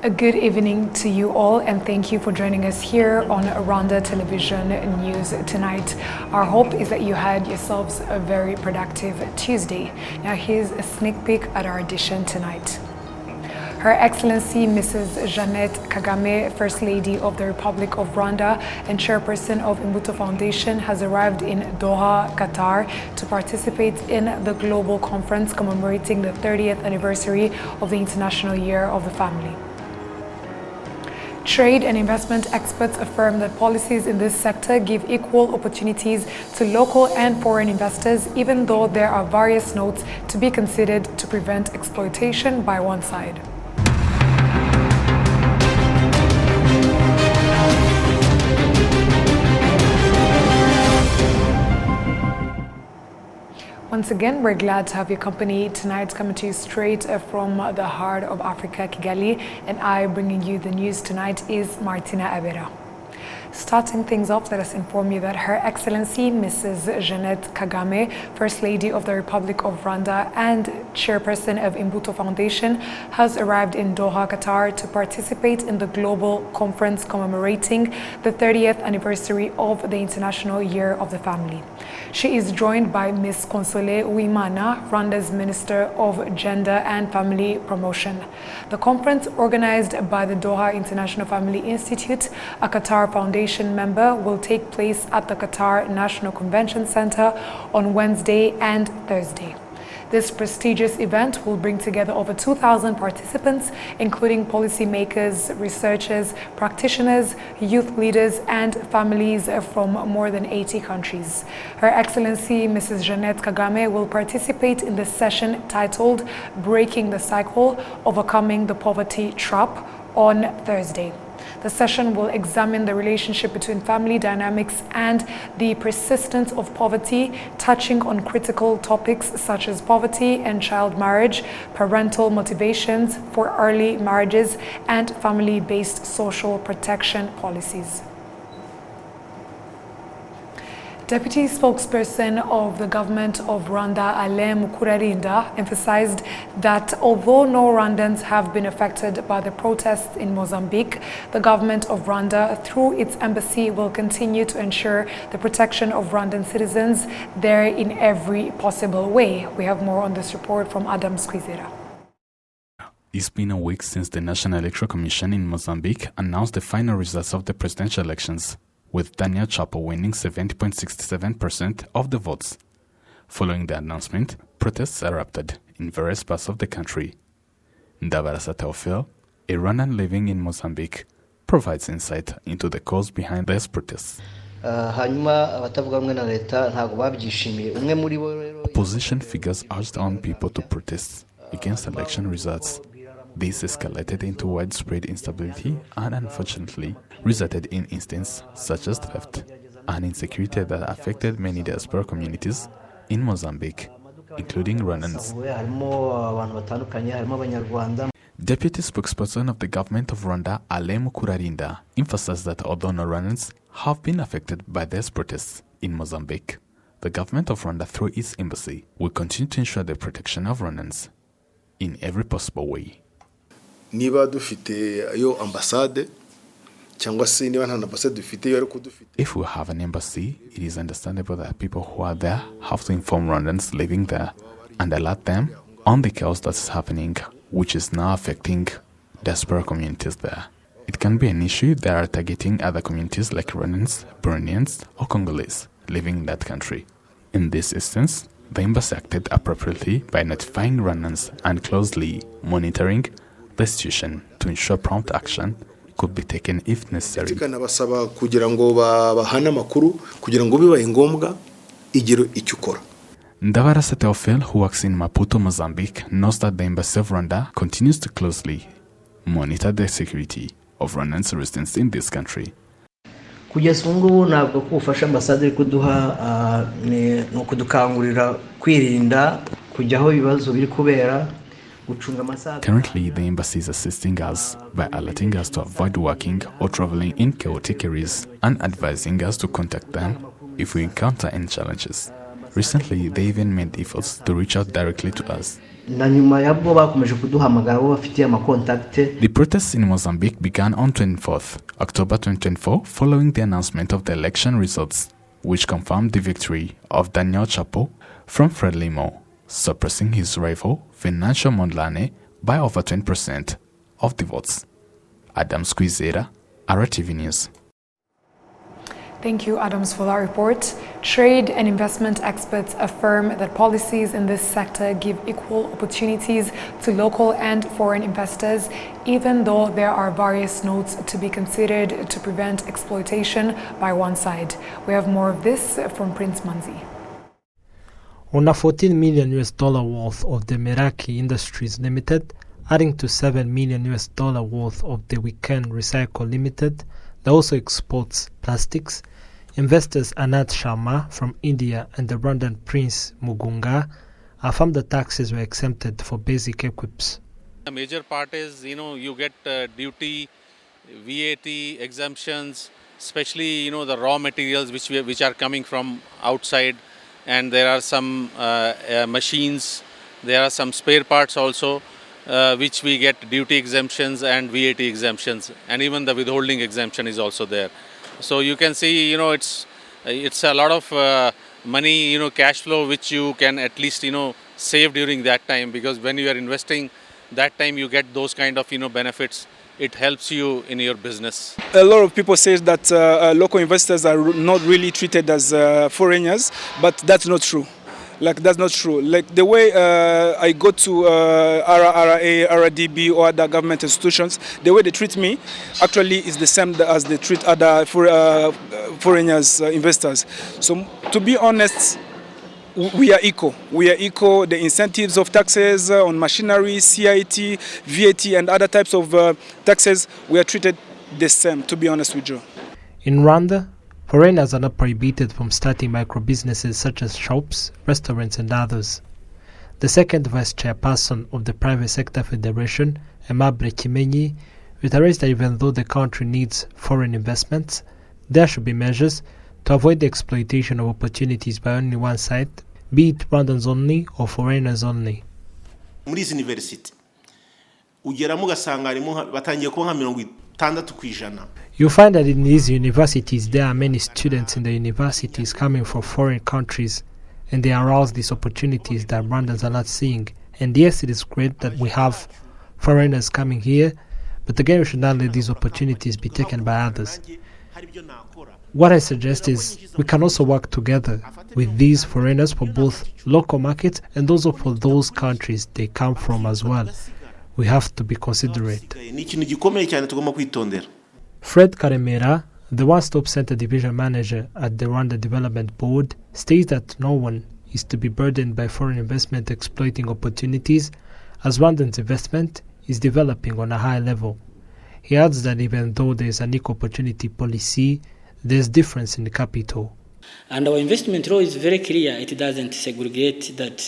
A good evening to you all, and thank you for joining us here on Rwanda Television News tonight. Our hope is that you had yourselves a very productive Tuesday. Now here's a sneak peek at our edition tonight. Her Excellency Mrs. Jeannette Kagame, First Lady of the Republic of Rwanda and Chairperson of Imbuto Foundation, has arrived in Doha, Qatar to participate in the global conference commemorating the 30th anniversary of the International Year of the Family. Trade and investment experts affirm that policies in this sector give equal opportunities to local and foreign investors, even though there are various notes to be considered to prevent exploitation by one side. Once again, we're glad to have your company tonight, coming to you straight from the heart of Africa, Kigali, and I bringing you the news tonight is Martina Abera. Starting things off, let us inform you that Her Excellency Mrs. Jeannette Kagame, First Lady of the Republic of Rwanda and Chairperson of Imbuto Foundation, has arrived in Doha, Qatar to participate in the global conference commemorating the 30th anniversary of the International Year of the Family. She is joined by Ms. Console Uwimana, Rwanda's Minister of Gender and Family Promotion. The conference, organized by the Doha International Family Institute, a Qatar Foundation member, will take place at the Qatar National Convention Center on Wednesday and Thursday. This prestigious event will bring together over 2,000 participants, including policymakers, researchers, practitioners, youth leaders, and families from more than 80 countries. Her Excellency Mrs. Jeannette Kagame will participate in the session titled Breaking the Cycle, Overcoming the Poverty Trap on Thursday. The session will examine the relationship between family dynamics and the persistence of poverty, touching on critical topics such as poverty and child marriage, parental motivations for early marriages, and family-based social protection policies. Deputy spokesperson of the government of Rwanda, Alain Mukurarinda, emphasized that although no Rwandans have been affected by the protests in Mozambique, the government of Rwanda, through its embassy, will continue to ensure the protection of Rwandan citizens there in every possible way. We have more on this report from Adam Squizera. It's been a week since the National Electoral Commission in Mozambique announced the final results of the presidential elections, with Daniel Chapo winning 70.67% of the votes. Following the announcement, protests erupted in various parts of the country. Ndabarasa Teofil, a Rwandan living in Mozambique, provides insight into the cause behind these protests. Opposition figures urged on people to protest against election results. This escalated into widespread instability and unfortunately resulted in incidents such as theft and insecurity that affected many diaspora communities in Mozambique, including Rwandans. Deputy spokesperson of the government of Rwanda, Alain Mukurarinda, emphasized that although no Rwandans have been affected by these protests in Mozambique, the government of Rwanda, through its embassy, will continue to ensure the protection of Rwandans in every possible way. If we have an embassy, it is understandable that people who are there have to inform Rwandans living there and alert them on the chaos that is happening, which is now affecting diaspora communities there. It can be an issue if they are targeting other communities like Rwandans, Burundians, or Congolese living in that country. In this instance, the embassy acted appropriately by notifying Rwandans and closely monitoring the situation to ensure prompt action could be taken if necessary. Ndabarasa Teofil, who works in Maputo, Mozambique, knows that the Embassy of Rwanda continues to closely monitor the security of Rwandans residents in this country. Kugeza ubu ntabwo kufasha ambassadeur kuduha no kudukangurira kwirinda kujyaho ibibazo biri kubera. Currently, the embassy is assisting us by alerting us to avoid working or traveling in chaotic areas and advising us to contact them if we encounter any challenges. Recently, they even made efforts to reach out directly to us. na nyuma yabwo bakomeje kuduhamagara bo bafitiye amakontakte. The protests in Mozambique began on 24th October 2024 following the announcement of the election results, which confirmed the victory of Daniel Chapo from Frelimo, suppressing his rival Venancio Mondlane by over 20% of the votes. Adam Squizera, RwandaTV News. Thank you, Adams, for that report. Trade and investment experts affirm that policies in this sector give equal opportunities to local and foreign investors, even though there are various notes to be considered to prevent exploitation by one side. We have more of this from Prince Manzi. On a $14 million worth of the Meraki Industries Limited, adding to $7 million worth of the Weekend Recycle Limited, that also exports plastics, investors Anat Sharma from India and the Rwandan Prince Mugunga affirmed the taxes were exempted for basic equips. The major part is, you get duty, VAT exemptions, especially, the raw materials which are coming from outside, and there are some machines, there are some spare parts also, which we get duty exemptions and VAT exemptions, and even the withholding exemption is also there. So you can see, it's a lot of money, cash flow, which you can at least, save during that time, because when you are investing, that time you get those kind of, benefits. It helps you in your business. A lot of people say that local investors are not really treated as foreigners, but that's not true. That's not true. The way I go to RRA, RDB or other government institutions, the way they treat me actually is the same as they treat other foreigners, investors. So to be honest, we are equal. We are equal. The incentives of taxes on machinery, CIT, VAT and other types of taxes, we are treated the same, to be honest with you. In Rwanda, foreigners are not prohibited from starting micro-businesses such as shops, restaurants and others. The second vice chairperson of the Private Sector Federation, Aimable Kimenyi, reiterates that even though the country needs foreign investments, there should be measures to avoid the exploitation of opportunities by only one side, be it Rwandans only or foreigners only. Muri izi university ugeramo ugasanga harimo batangiye kuba nka 60%. You find that in these universities there are many students in the universities coming from foreign countries, and they arouse these opportunities that Rwandans are not seeing. And yes, it is great that we have foreigners coming here, but again we should not let these opportunities be taken by others. What I suggest is we can also work together with these foreigners for both local markets and also for those countries they come from as well. We have to be considerate. Fred Karemera, the One-Stop Center Division Manager at the Rwanda Development Board, states that no one is to be burdened by foreign investment exploiting opportunities, as Rwandan's investment is developing on a high level. He adds that even though there is an equal opportunity policy, there is difference in the capital. And our investment law is very clear. It doesn't segregate that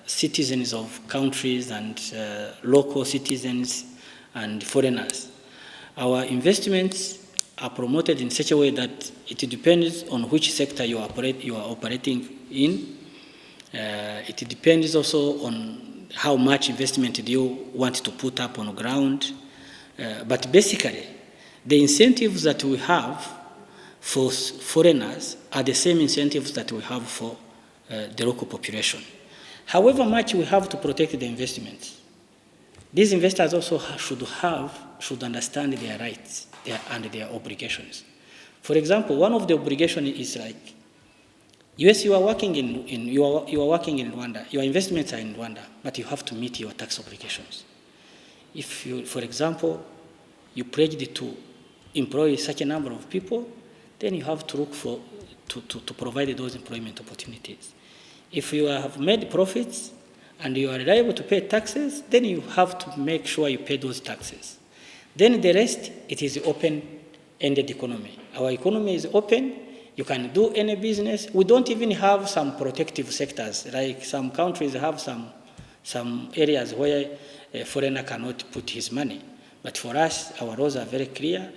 citizens of countries and local citizens and foreigners. Our investments are promoted in such a way that it depends on which sector you are operating in. It depends also on how much investment do you want to put up on the ground. But basically, the incentives that we have for foreigners are the same incentives that we have for the local population. However much we have to protect the investments, these investors also should understand their rights and their obligations. For example, one of the obligations is like, yes, you are working in Rwanda, your investments are in Rwanda, but you have to meet your tax obligations. If you, for example, you pledged to employ such a number of people, then you have to look for to provide those employment opportunities. If you have made profits and you are liable to pay taxes, then you have to make sure you pay those taxes. Then the rest, it is open-ended economy. Our economy is open. You can do any business. We don't even have some protective sectors. Like some countries have some areas where a foreigner cannot put his money. But for us, our laws are very clear,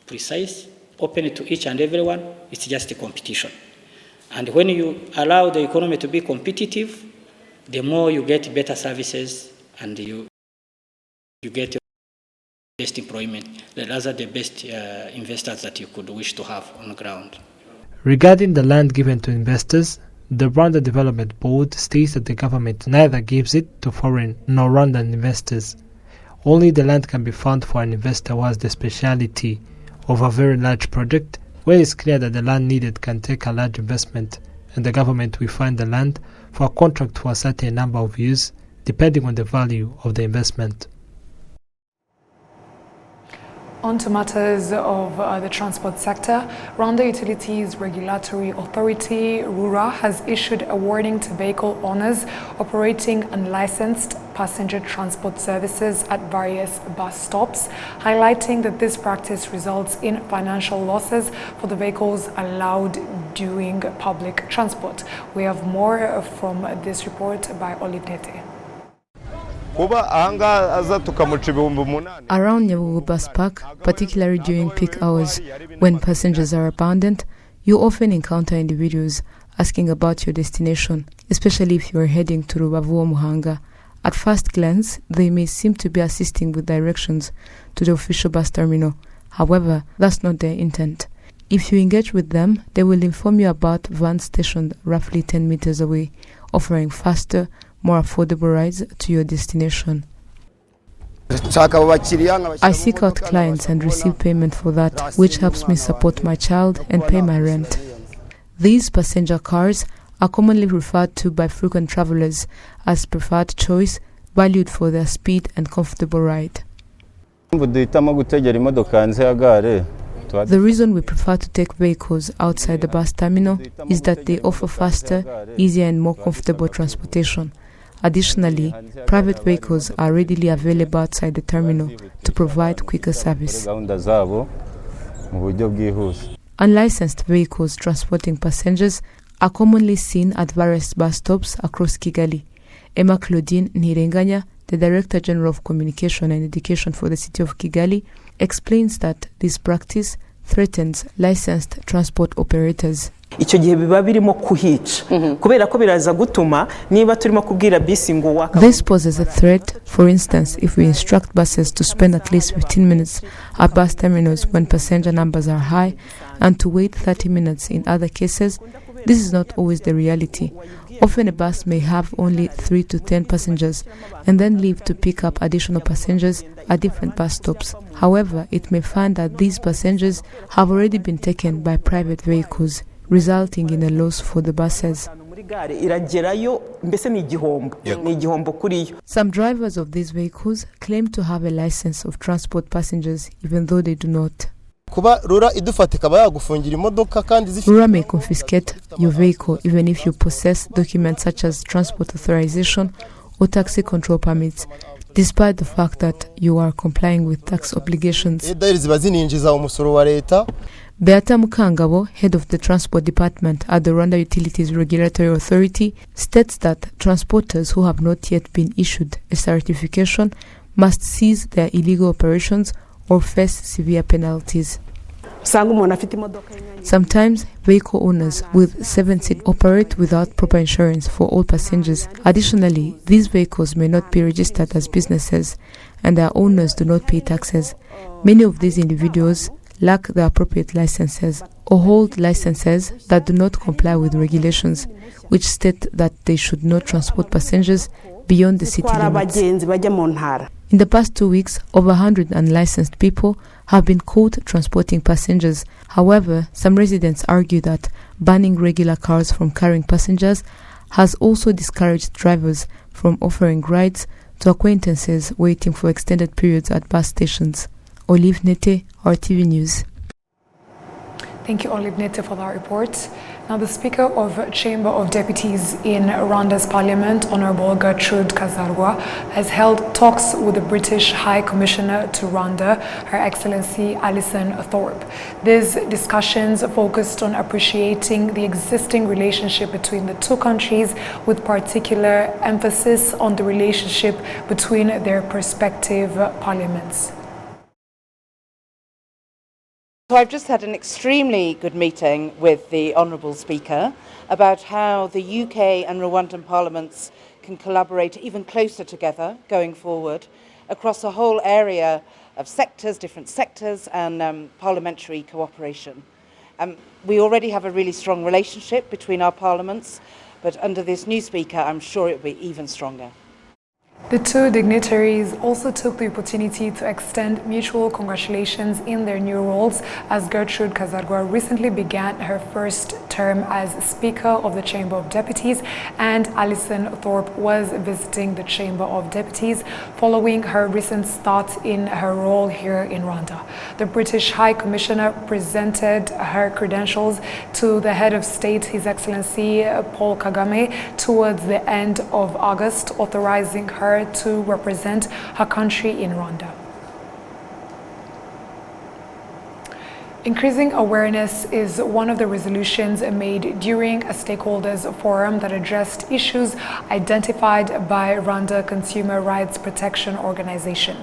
precise, open to each and everyone. It's just a competition. And when you allow the economy to be competitive, the more you get better services and you get best employment. Those are the best investors that you could wish to have on the ground. Regarding the land given to investors, the Rwanda Development Board states that the government neither gives it to foreign nor Rwandan investors. Only the land can be found for an investor who has the speciality of a very large project, where it's clear that the land needed can take a large investment, and the government will find the land for a contract for a certain number of years, depending on the value of the investment. On to matters of the transport sector, Rwanda Utilities Regulatory Authority, RURA, has issued a warning to vehicle owners operating unlicensed passenger transport services at various bus stops, highlighting that this practice results in financial losses for the vehicles allowed doing public transport. We have more from this report by Olivnete. Around Nyabugogo bus park, particularly during peak hours when passengers are abandoned, you often encounter individuals asking about your destination, especially if you are heading to Rubavu or Muhanga. At first glance, they may seem to be assisting with directions to the official bus terminal. However, that's not their intent. If you engage with them, they will inform you about vans stationed roughly 10 meters away, offering faster, more affordable rides to your destination. I seek out clients and receive payment for that, which helps me support my child and pay my rent. These passenger cars are commonly referred to by frequent travelers as preferred choice, valued for their speed and comfortable ride. The reason we prefer to take vehicles outside the bus terminal is that they offer faster, easier and more comfortable transportation. Additionally, private vehicles are readily available outside the terminal to provide quicker service. Unlicensed vehicles transporting passengers are commonly seen at various bus stops across Kigali. Emma Claudine Nirenganya, the Director General of Communication and Education for the City of Kigali, explains that this practice threatens licensed transport operators. This poses a threat. For instance, if we instruct buses to spend at least 15 minutes at bus terminals when passenger numbers are high and to wait 30 minutes in other cases, this is not always the reality. Often a bus may have only 3 to 10 passengers and then leave to pick up additional passengers at different bus stops. However, it may find that these passengers have already been taken by private vehicles, resulting in a loss for the buses. Some drivers of these vehicles claim to have a license of transport passengers even though they do not. RURA may confiscate your vehicle even if you possess documents such as transport authorization or taxi control permits, despite the fact that you are complying with tax obligations. Beata Mukangabo, head of the Transport Department at the Rwanda Utilities Regulatory Authority, states that transporters who have not yet been issued a certification must cease their illegal operations or face severe penalties. Sometimes, vehicle owners with 7-seat operate without proper insurance for all passengers. Additionally, these vehicles may not be registered as businesses, and their owners do not pay taxes. Many of these individuals lack the appropriate licenses or hold licenses that do not comply with regulations, which state that they should not transport passengers beyond the city limits. In the past 2 weeks, over 100 unlicensed people have been caught transporting passengers. However, some residents argue that banning regular cars from carrying passengers has also discouraged drivers from offering rides to acquaintances waiting for extended periods at bus stations. Olive Nete, RTV News. Thank you, Olive Nete, for that report. Now, the Speaker of Chamber of Deputies in Rwanda's Parliament, Honorable Gertrude Kazarwa, has held talks with the British High Commissioner to Rwanda, Her Excellency Alison Thorpe. These discussions focused on appreciating the existing relationship between the two countries, with particular emphasis on the relationship between their respective parliaments. So I've just had an extremely good meeting with the Honourable Speaker about how the UK and Rwandan parliaments can collaborate even closer together going forward across a whole area of sectors, different sectors, and parliamentary cooperation. We already have a really strong relationship between our parliaments, but under this new Speaker, I'm sure it will be even stronger. The two dignitaries also took the opportunity to extend mutual congratulations in their new roles, as Gertrude Kazargwa recently began her first term as Speaker of the Chamber of Deputies, and Alison Thorpe was visiting the Chamber of Deputies following her recent start in her role here in Rwanda. The British High Commissioner presented her credentials to the head of state, His Excellency Paul Kagame, towards the end of August, authorizing her to represent her country in Rwanda. Increasing awareness is one of the resolutions made during a stakeholders forum that addressed issues identified by Rwanda Consumer Rights Protection Organization.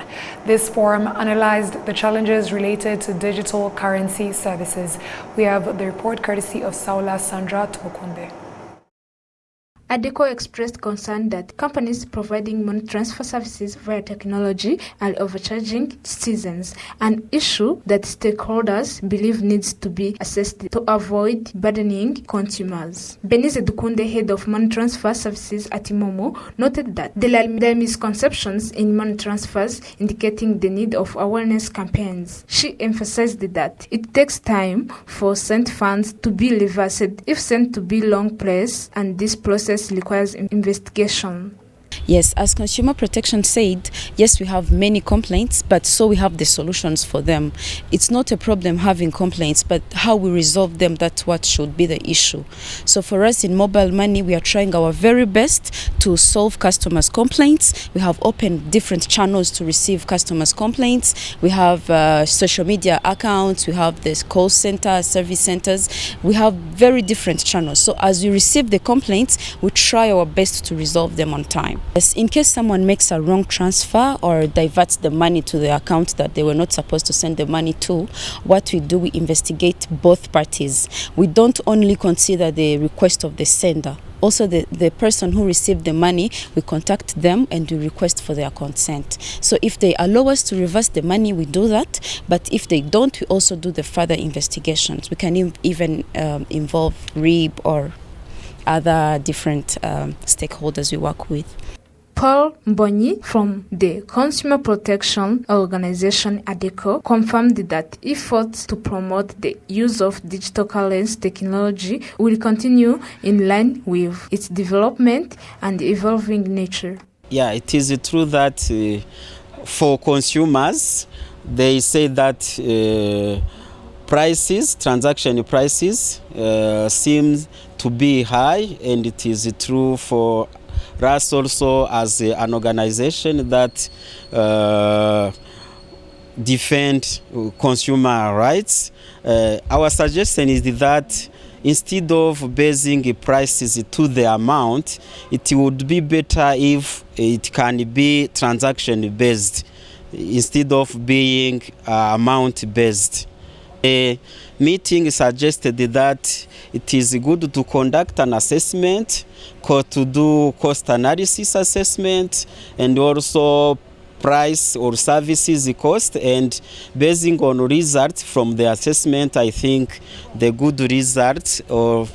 This forum analyzed the challenges related to digital currency services. We have the report courtesy of Saula Sandra Tumukunde. ADECO expressed concern that companies providing money transfer services via technology are overcharging citizens, an issue that stakeholders believe needs to be assessed to avoid burdening consumers. Benize Dukunde, head of money transfer services at Imomo, noted that there are misconceptions in money transfers, indicating the need of awareness campaigns. She emphasized that it takes time for sent funds to be reversed if sent to be long place, and this process requires investigation. Yes, as Consumer Protection said, yes, we have many complaints, but so we have the solutions for them. It's not a problem having complaints, but how we resolve them, that's what should be the issue. So for us in mobile money, we are trying our very best to solve customers' complaints. We have opened different channels to receive customers' complaints. We have social media accounts, we have this call center, service centers. We have very different channels. So as we receive the complaints, we try our best to resolve them on time. Yes, in case someone makes a wrong transfer or diverts the money to the account that they were not supposed to send the money to, what we do, we investigate both parties. We don't only consider the request of the sender. Also, the person who received the money, we contact them and we request for their consent. So if they allow us to reverse the money, we do that. But if they don't, we also do the further investigations. We can even involve RIB or other different stakeholders we work with. Paul Mbonyi from the Consumer Protection Organization ADECO confirmed that efforts to promote the use of digital currency technology will continue in line with its development and evolving nature. Yeah, it is true that for consumers, they say that transaction prices seem to be high, and it is true for us also as an organization that defend consumer rights. Our suggestion is that instead of basing prices to the amount, it would be better if it can be transaction based instead of being amount based. The meeting suggested that it is good to conduct an assessment, to do cost analysis assessment, and also price or services cost, and basing on results from the assessment, I think the good results or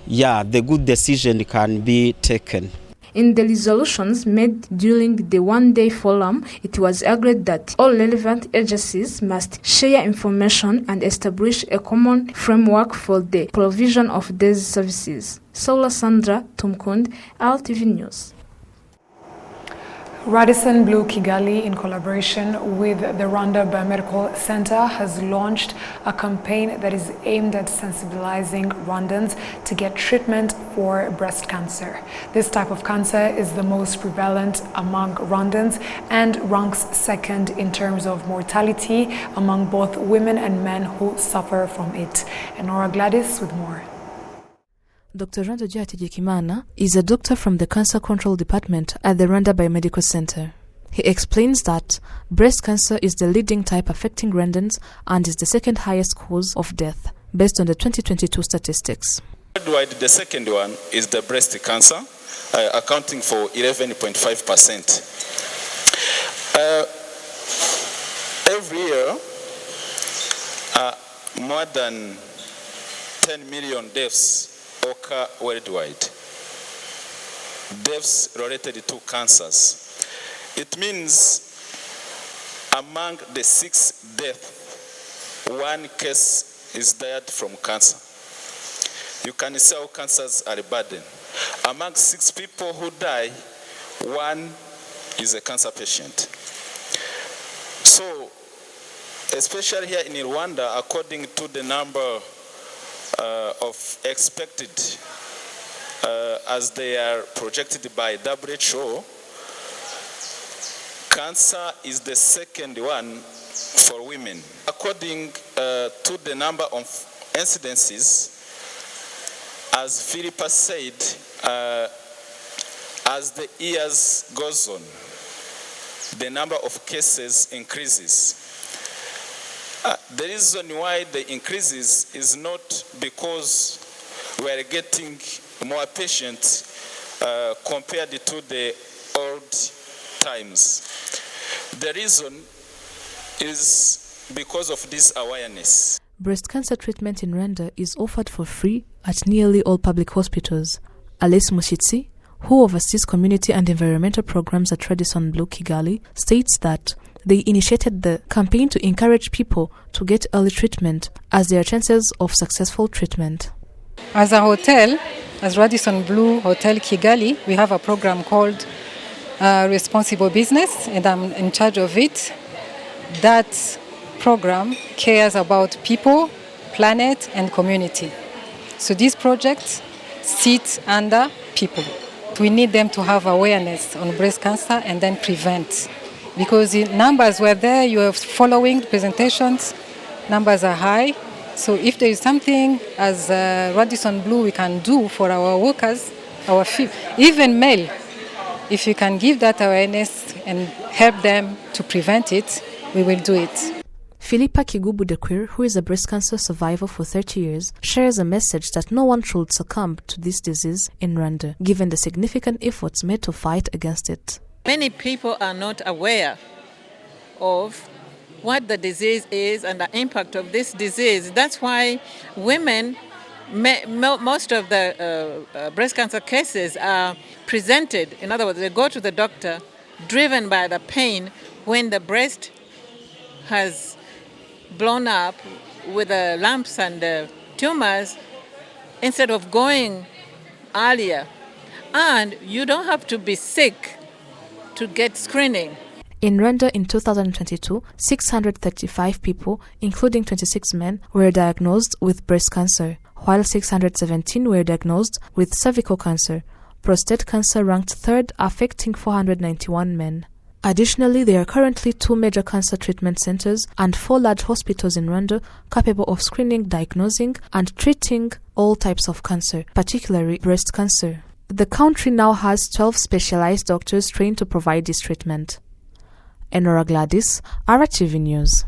the good decision can be taken. In the resolutions made during the one-day forum, it was agreed that all relevant agencies must share information and establish a common framework for the provision of these services. Saula Sandra Tumkund, RTV News. Radisson Blue Kigali, in collaboration with the Rwanda Biomedical Center, has launched a campaign that is aimed at sensibilizing Rwandans to get treatment for breast cancer. This type of cancer is the most prevalent among Rwandans and ranks second in terms of mortality among both women and men who suffer from it. And Nora Gladys with more. Dr. Rwanda Hategekimana is a doctor from the Cancer Control Department at the Rwanda Biomedical Center. He explains that breast cancer is the leading type affecting Rwandans and is the second highest cause of death, based on the 2022 statistics. Worldwide, the second one is the breast cancer, accounting for 11.5%. Every year, more than 10 million deaths occur worldwide. Deaths related to cancers. It means among the 6 deaths, 1 case is died from cancer. You can see how cancers are a burden. Among 6 people who die, 1 is a cancer patient. So, especially here in Rwanda, according to the number of expected as they are projected by WHO, cancer is the second one for women. According to the number of incidences, as Philippa said, as the years goes on, the number of cases increases. The reason why the increases is not because we are getting more patients compared to the old times. The reason is because of this awareness. Breast cancer treatment in Rwanda is offered for free at nearly all public hospitals. Alice Mushyitsi, who oversees community and environmental programs at Radisson Blu Kigali, states that they initiated the campaign to encourage people to get early treatment as there are chances of successful treatment. As a hotel, as Radisson Blu Hotel Kigali, we have a program called Responsible Business, and I'm in charge of it. That program cares about people, planet, and community. So these projects sit under people. We need them to have awareness on breast cancer and then prevent. Because the numbers were there, you are following presentations, numbers are high. So if there is something as Radisson Blu we can do for our workers, even male, if you can give that awareness and help them to prevent it, we will do it. Philippa Kigubu-Dequir, who is a breast cancer survivor for 30 years, shares a message that no one should succumb to this disease in Rwanda, given the significant efforts made to fight against it. Many people are not aware of what the disease is and the impact of this disease. That's why women, most of the breast cancer cases are presented. In other words, they go to the doctor driven by the pain when the breast has blown up with the lumps and the tumors instead of going earlier. And you don't have to be sick to get screening. In Rwanda in 2022, 635 people, including 26 men, were diagnosed with breast cancer, while 617 were diagnosed with cervical cancer. Prostate cancer ranked third, affecting 491 men. Additionally, there are currently 2 major cancer treatment centers and 4 large hospitals in Rwanda capable of screening, diagnosing, and treating all types of cancer, particularly breast cancer. The country now has 12 specialized doctors trained to provide this treatment. Enora Gladys, RwandaTV News.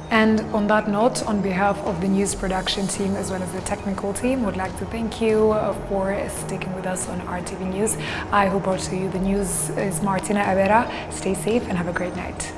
And on that note, on behalf of the news production team as well as the technical team, would like to thank you for sticking with us on RTV News. I who brought to you the news is Martina Abera. Stay safe and have a great night.